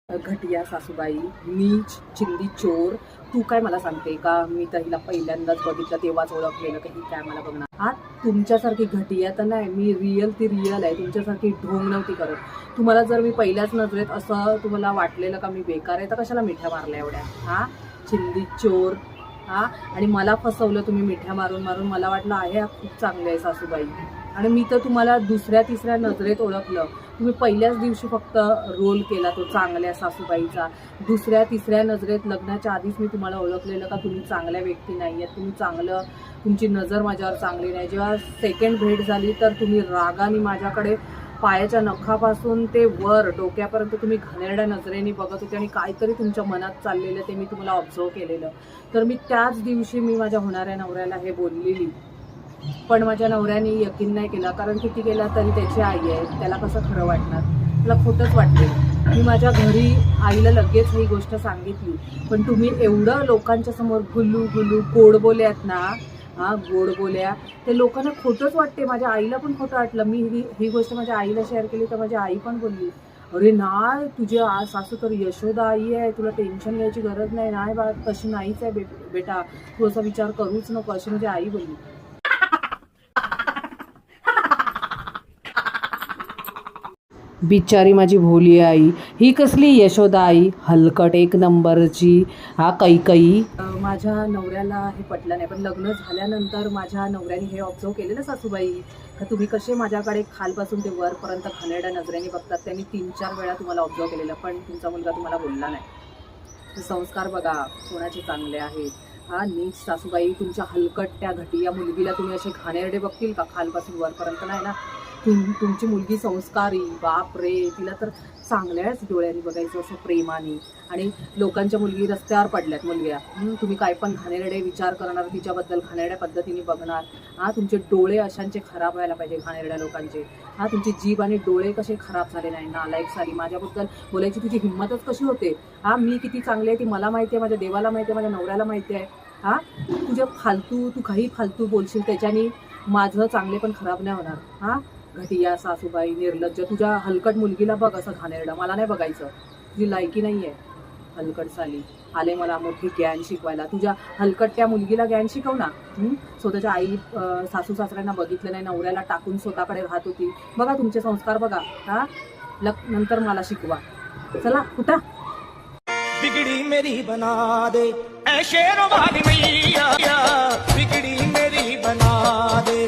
घटिया सासूबाई, नीच, चिंदी चोर, तू काय मला सांगते का? मी तर हिला पहिल्यांदाच बघितलं तेव्हाच ओळखलेलं की ही काय मला बघणार. हा, तुमच्यासारखी घटिया तर नाही, मी रिअल ती रिअल आहे. तुमच्यासारखी ढोंग नव्हती करत. तुम्हाला जर मी पहिल्याच नजरेत असं तुम्हाला वाटलेलं का मी बेकार आहे, तर कशाला मिठ्या मारल्या एवढ्या? हा, चिंदी चोर. हा, आणि मला फसवलं तुम्ही मिठ्या मारून मारून. मला वाटलं आहे हा खूप चांगले आहे सासूबाई, आणि मी तर तुम्हाला दुसऱ्या तिसऱ्या नजरेत ओळखलं. तुम्ही पहिल्याच दिवशी फक्त रोल केला तो चांगल्या सासूबाईचा. दुसऱ्या तिसऱ्या नजरेत लग्नाच्या आधीच मी तुम्हाला ओळखलेलं का तुम्ही चांगल्या व्यक्ती नाही आहेत, तुम्ही चांगलं, तुमची नजर माझ्यावर चांगली नाही. जेव्हा सेकंड भेट झाली तर तुम्ही रागाने माझ्याकडे पायाच्या नखापासून ते वर डोक्यापर्यंत तुम्ही घाणेरड्या नजरेने बघत होते, आणि काहीतरी तुमच्या मनात चाललेलं ते मी तुम्हाला ऑब्झर्व केलेलं. तर मी त्याच दिवशी मी माझ्या होणाऱ्या नवऱ्याला हे बोललेली, पण माझ्या नवऱ्याने यकीन नाही केला. कारण किती केला तरी त्याची आई आहे, त्याला कसं खरं वाटणार, त्याला खोटंच वाटते. मी माझ्या घरी आईला लगेच ही गोष्ट सांगितली, पण तुम्ही एवढं लोकांच्या समोर गुल्लू गुल्लू गोड बोल्यात ना, हा गोड बोल्या, ते लोकांना खोटंच वाटते. माझ्या आईला पण खोटं वाटलं. मी ही गोष्ट माझ्या आईला शेअर केली तर माझी आई पण बोलली, अरे नाही, तुझी सासू तर यशोदा आई आहे, तुला टेन्शन घ्यायची गरज नाही. नाही बा, तशी नाहीच आहे बेटा, तू असा विचार करूच नको, अशी माझी आई बोलली. बिचारी माझी भोली आई, ही कसली यशोदा आई, हलकट एक नंबरची. हा, कैकई. माझ्या नवऱ्याला हे पटलं नाही, पण लग्न झाल्यानंतर माझ्या नवऱ्याने हे ऑब्झर्व केलेलं सासूबाई, का तुम्ही कसे माझ्याकडे खालपासून ते वरपर्यंत घाणेरड्या नजरेने बघतात. त्यांनी 3-4 वेळा तुम्हाला ऑब्झर्व केलेलं, पण तुमचा मुलगा तुम्हाला बोलला नाही. संस्कार बघा कोणाचे चांगले आहेत. हा, नीच सासूबाई, तुमच्या हलकट त्या घटिया मुलगीला तुम्ही असे घाणेरडे बघतील का खालपासून वरपर्यंत? नाही ना. तुमची मुलगी संस्कारी, बाप रे, तिला तर चांगल्याच डोळ्यांनी बघायचं, असं प्रेमाने. आणि लोकांच्या मुलगी रस्त्यावर पडल्यात मुलग्या, तुम्ही काय पण घाणेरडे विचार करणार, तिच्याबद्दल घाणेरड्या पद्धतीने बघणार. हा, तुमचे डोळे अशांचे खराब व्हायला पाहिजे घाणेरड्या लोकांचे. हा, तुमची जीभ आणि डोळे कसे खराब झाले नाही, नालायक सारी. माझ्याबद्दल बोलायची तुझी हिंमतच कशी होते? हा, मी किती चांगली आहे ती मला माहिती आहे, माझ्या देवाला माहिती आहे, माझ्या नवऱ्याला माहिती आहे. हा, तू काही फालतू बोलशील त्याच्याने माझं चांगले पण खराब नाही होणार. हा, घटिया सासूबाई, निर्लज्ज, तुझ्या हलकट मुलगीला बघ असं घाणेरडं, मला नाही बघायचं. तुझी लायकी नाही आहे, हलकट साली. आले मला मोठी ज्ञान शिकवायला. तुझ्या हलकट त्या मुलगीला ज्ञान शिकव ना. स्वतःच्या आई सासू सासऱ्यांना बघितलं नाही, नवऱ्याला टाकून स्वतःकडे राहत होती. बघा तुमचे संस्कार बघा. हा, नंतर मला शिकवा. चला कुठं. बिगड़ी मेरी बना दे ऐ शेरों वाली मैया, बिगड़ी मेरी बना दे.